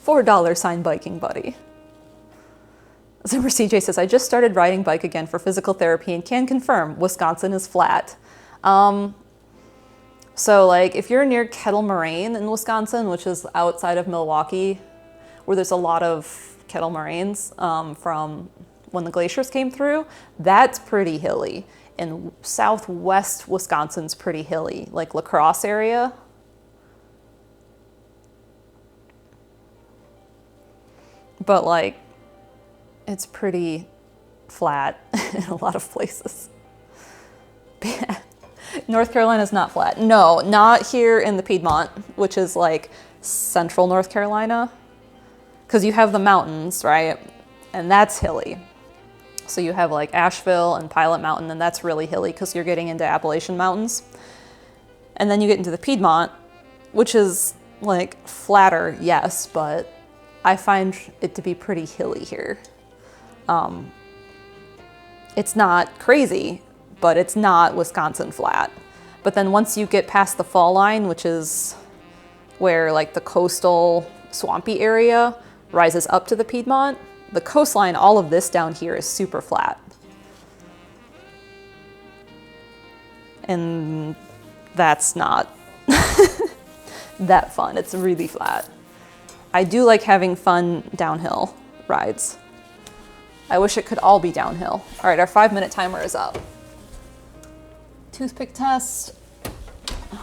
A: $4 sign biking buddy. Zimmer CJ says, I just started riding bike again for physical therapy and can confirm Wisconsin is flat. So like if you're near Kettle Moraine in Wisconsin, which is outside of Milwaukee, where there's a lot of kettle moraines from when the glaciers came through, that's pretty hilly. And southwest Wisconsin's pretty hilly, like La Crosse area. But like, it's pretty flat in a lot of places. North Carolina's not flat. No, not here in the Piedmont, which is like central North Carolina. Because you have the mountains, right? And that's hilly. So you have like Asheville and Pilot Mountain, and that's really hilly because you're getting into Appalachian Mountains. And then you get into the Piedmont, which is like flatter, yes, but I find it to be pretty hilly here. It's not crazy, but it's not Wisconsin flat. But then once you get past the fall line, which is where like the coastal swampy area rises up to the Piedmont, the coastline, all of this down here is super flat. And that's not that fun. It's really flat. I do like having fun downhill rides. I wish it could all be downhill. All right, our 5-minute timer is up. Toothpick test. Can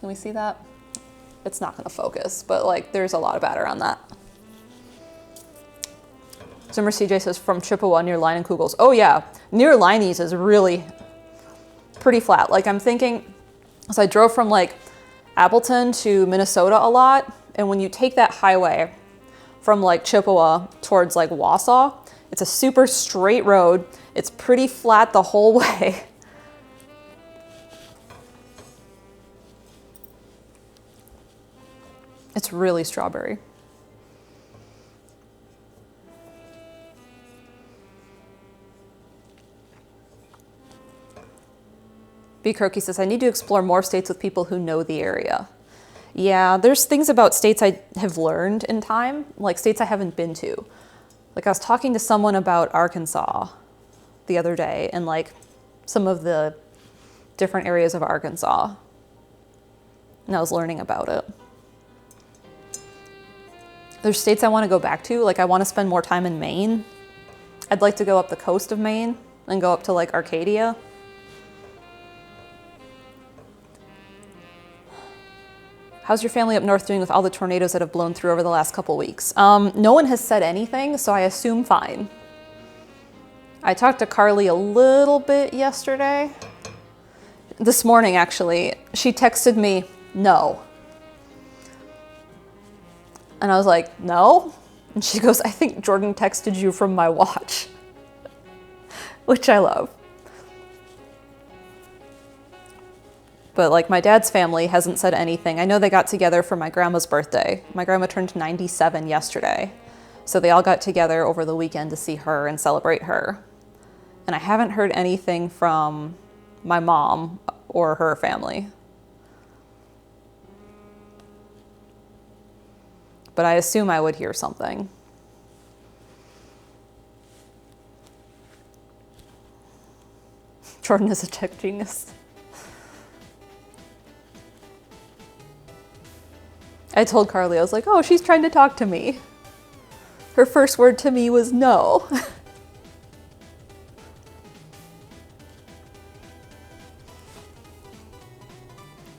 A: we see that? It's not gonna focus, but like there's a lot of batter on that. Zimmer CJ says from Chippewa near Line and Kugels. Oh yeah, near Liney's is really pretty flat. Like I'm thinking, so I drove from like Appleton to Minnesota a lot. And when you take that highway from like Chippewa towards like Wausau, it's a super straight road. It's pretty flat the whole way. It's really strawberry. B. Croaky says, I need to explore more states with people who know the area. Yeah, there's things about states I have learned in time, like states I haven't been to. Like I was talking to someone about Arkansas the other day and like some of the different areas of Arkansas. And I was learning about it. There's states I want to go back to. Like I want to spend more time in Maine. I'd like to go up the coast of Maine and go up to like Arcadia. How's your family up north doing with all the tornadoes that have blown through over the last couple weeks? No one has said anything, so I assume fine. I talked to Carly a little bit yesterday. This morning, actually. She texted me, no. And I was like, no? And she goes, I think Jordan texted you from my watch. Which I love. But like my dad's family hasn't said anything. I know they got together for my grandma's birthday. My grandma turned 97 yesterday. So they all got together over the weekend to see her and celebrate her. And I haven't heard anything from my mom or her family. But I assume I would hear something. Jordan is a tech genius. I told Carly, I was like, oh, she's trying to talk to me. Her first word to me was no.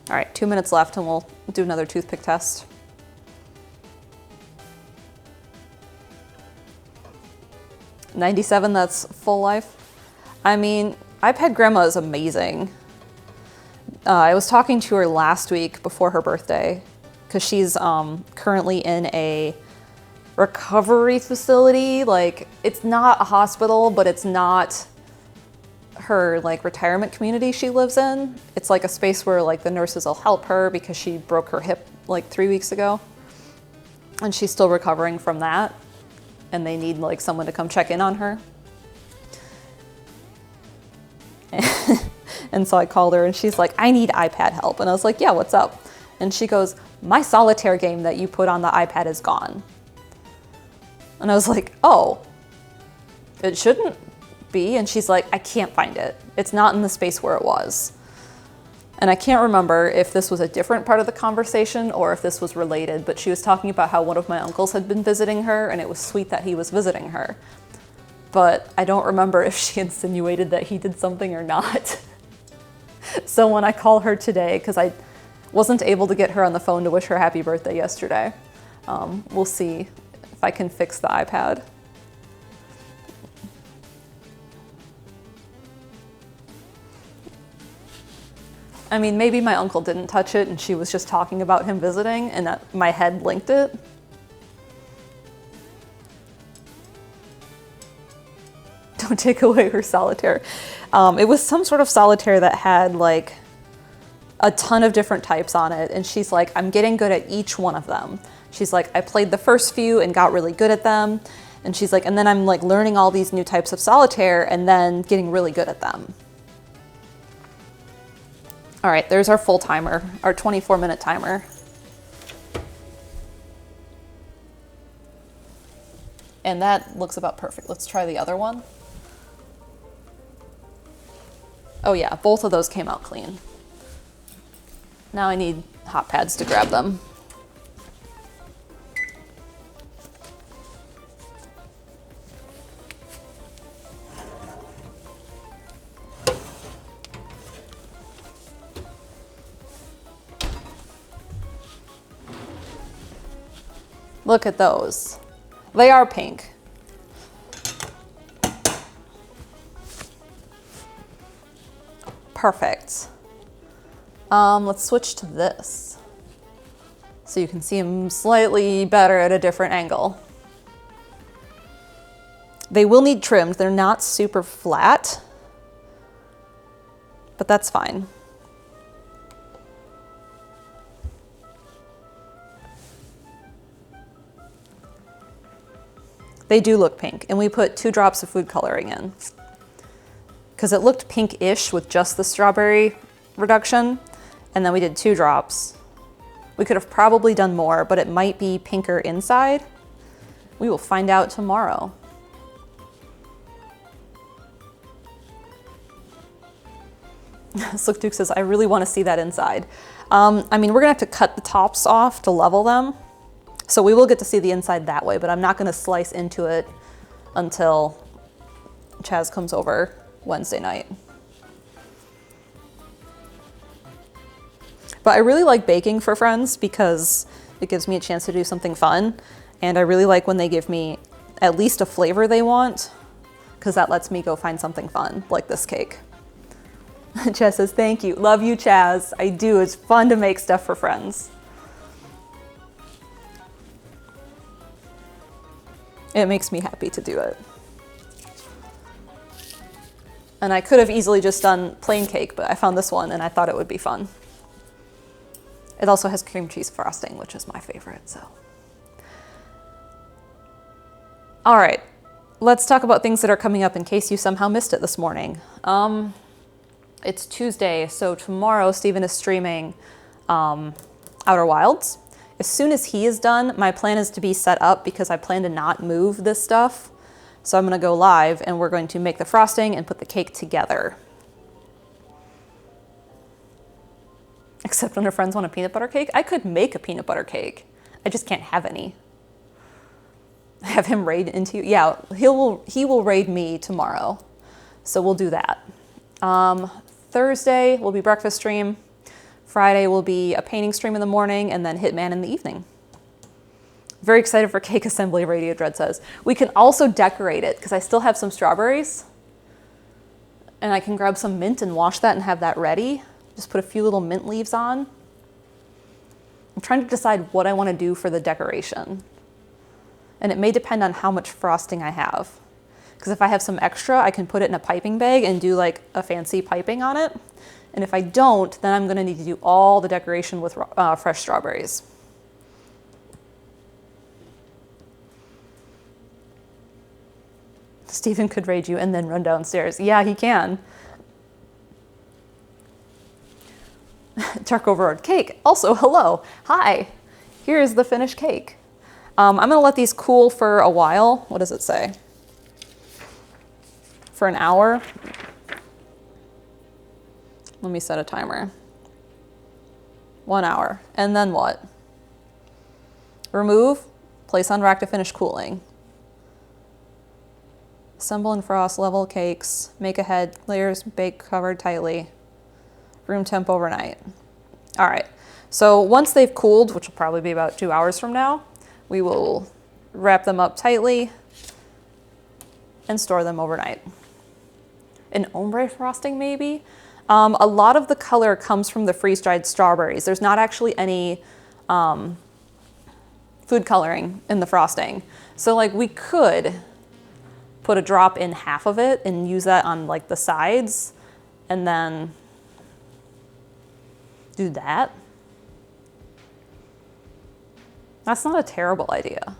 A: All right, 2 minutes left and we'll do another toothpick test. $97, that's full life. I mean, iPad Grandma is amazing. I was talking to her last week before her birthday because she's currently in a recovery facility. Like, it's not a hospital, but it's not her like retirement community she lives in. It's like a space where like the nurses will help her because she broke her hip like 3 weeks ago. and she's still recovering from that, and they need like someone to come check in on her. And so I called her and she's like, I need iPad help. And I was like, yeah, what's up? And she goes, my solitaire game that you put on the iPad is gone. And I was like, oh, it shouldn't be. And she's like, I can't find it. It's not in the space where it was. And I can't remember if this was a different part of the conversation or if this was related, but she was talking about how one of my uncles had been visiting her and it was sweet that he was visiting her. But I don't remember if she insinuated that he did something or not. So when I call her today, because I wasn't able to get her on the phone to wish her happy birthday yesterday, we'll see if I can fix the iPad. I mean, maybe my uncle didn't touch it and she was just talking about him visiting and that my head linked it. Don't take away her solitaire. It was some sort of solitaire that had like a ton of different types on it. And she's like, I'm getting good at each one of them. She's like, I played the first few and got really good at them. And she's like, and then I'm like learning all these new types of solitaire and then getting really good at them. All right, there's our full timer, our 24-minute timer. And that looks about perfect. Let's try the other one. Oh yeah, both of those came out clean. Now I need hot pads to grab them. Look at those. They are pink. Perfect. Let's switch to this so you can see them slightly better at a different angle. They will need trimmed. They're not super flat, but that's fine. They do look pink, and we put 2 drops of food coloring in because it looked pink-ish with just the strawberry reduction, and then we did 2 drops. We could have probably done more, but it might be pinker inside. We will find out tomorrow. Slick Duke says, I really want to see that inside. I mean, we're gonna have to cut the tops off to level them. So we will get to see the inside that way, but I'm not gonna slice into it until Chaz comes over Wednesday night. But I really like baking for friends because it gives me a chance to do something fun. And I really like when they give me at least a flavor they want, because that lets me go find something fun, like this cake. Chaz says, thank you. Love you, Chaz. I do. It's fun to make stuff for friends. It makes me happy to do it. And I could have easily just done plain cake, but I found this one and I thought it would be fun. It also has cream cheese frosting, which is my favorite, so. All right, let's talk about things that are coming up in case you somehow missed it this morning. It's Tuesday, so tomorrow Steven is streaming Outer Wilds. As soon as he is done, my plan is to be set up because I plan to not move this stuff. So I'm gonna go live and we're going to make the frosting and put the cake together. Except when our friends want a peanut butter cake. I could make a peanut butter cake. I just can't have any. Have him raid into you? Yeah, he will raid me tomorrow. So we'll do that. Thursday will be breakfast stream. Friday will be a painting stream in the morning and then Hitman in the evening. Very excited for cake assembly, Radio Dread says. We can also decorate it because I still have some strawberries and I can grab some mint and wash that and have that ready. Just put a few little mint leaves on. I'm trying to decide what I want to do for the decoration. And it may depend on how much frosting I have. Because if I have some extra, I can put it in a piping bag and do like a fancy piping on it. And if I don't, then I'm going to need to do all the decoration with fresh strawberries. Steven could raid you and then run downstairs. Yeah, he can. Charcoal Road cake. Also, hello. Hi. Here is the finished cake. I'm going to let these cool for a while. What does it say? For an hour. Let me set a timer. 1 hour. And then what? Remove, place on rack to finish cooling. Assemble and frost level cakes, make ahead, layers, bake covered tightly. Room temp overnight. All right, so once they've cooled, which will probably be about 2 hours from now, we will wrap them up tightly and store them overnight. An ombre frosting maybe? A lot of the color comes from the freeze-dried strawberries. There's not actually any food coloring in the frosting. So like we could put a drop in half of it and use that on like the sides and then do that. That's not a terrible idea.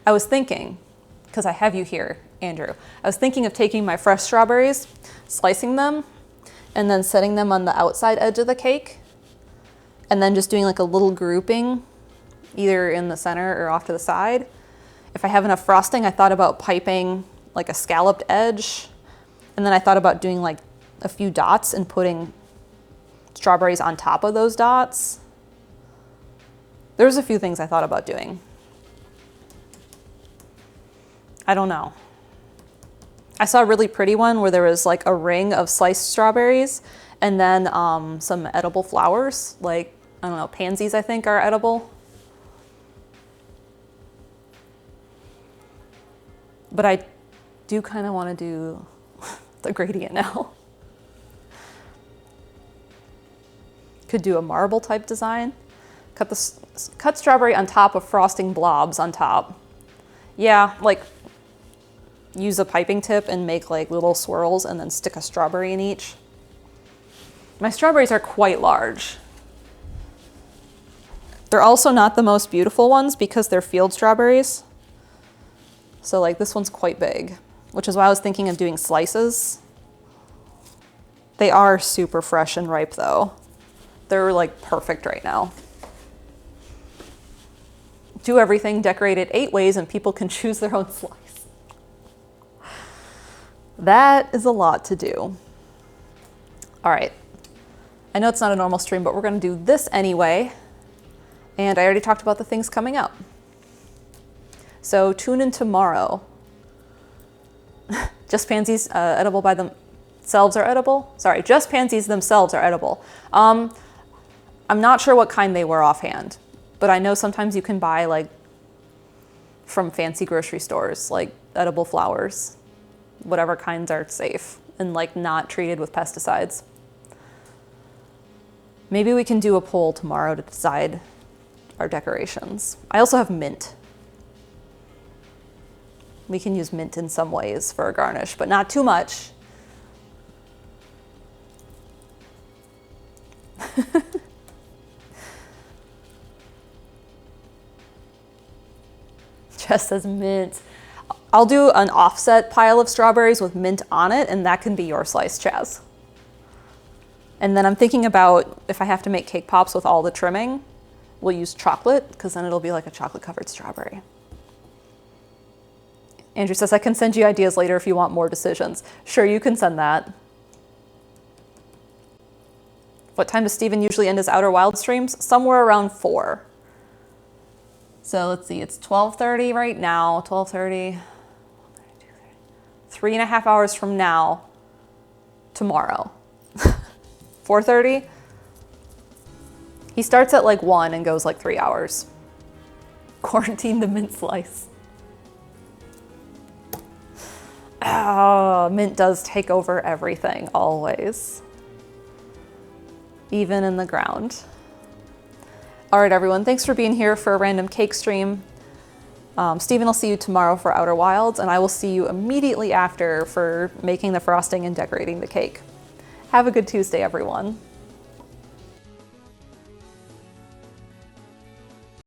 A: I was thinking, because I have you here, Andrew, I was thinking of taking my fresh strawberries, slicing them, and then setting them on the outside edge of the cake, and then just doing like a little grouping, either in the center or off to the side. If I have enough frosting, I thought about piping like a scalloped edge, and then I thought about doing like a few dots and putting strawberries on top of those dots. There's a few things I thought about doing. I don't know. I saw a really pretty one where there was like a ring of sliced strawberries and then some edible flowers, like, I don't know, pansies I think are edible. But I do kind of want to do the gradient now. Could do a marble type design. Cut strawberry on top of frosting blobs on top. Yeah, like use a piping tip and make like little swirls and then stick a strawberry in each. My strawberries are quite large. They're also not the most beautiful ones because they're field strawberries. So like this one's quite big, which is why I was thinking of doing slices. They are super fresh and ripe though. They're like perfect right now. Do everything, decorate it 8 ways, and people can choose their own slice. That is a lot to do. All right. I know it's not a normal stream, but we're going to do this anyway. And I already talked about the things coming up. So tune in tomorrow. Just pansies edible by themselves are edible? Sorry, just pansies themselves are edible. I'm not sure what kind they were offhand, but I know sometimes you can buy like from fancy grocery stores, like edible flowers, whatever kinds are safe and like not treated with pesticides. Maybe we can do a poll tomorrow to decide our decorations. I also have mint. We can use mint in some ways for a garnish, but not too much. Jess says mint. I'll do an offset pile of strawberries with mint on it, and that can be your slice, Chaz. And then I'm thinking about if I have to make cake pops with all the trimming, we'll use chocolate, because then it'll be like a chocolate-covered strawberry. Andrew says, I can send you ideas later if you want more decisions. Sure, you can send that. What time does Steven usually end his Outer Wild streams? Somewhere around 4. So let's see, it's 12:30 right now, 12:30, 3.5 hours from now, tomorrow. 4:30? He starts at like 1 and goes like 3 hours. Quarantine the mint slice. Oh, mint does take over everything, always. Even in the ground. All right, everyone, thanks for being here for a random cake stream. Steven will see you tomorrow for Outer Wilds, and I will see you immediately after for making the frosting and decorating the cake. Have a good Tuesday, everyone.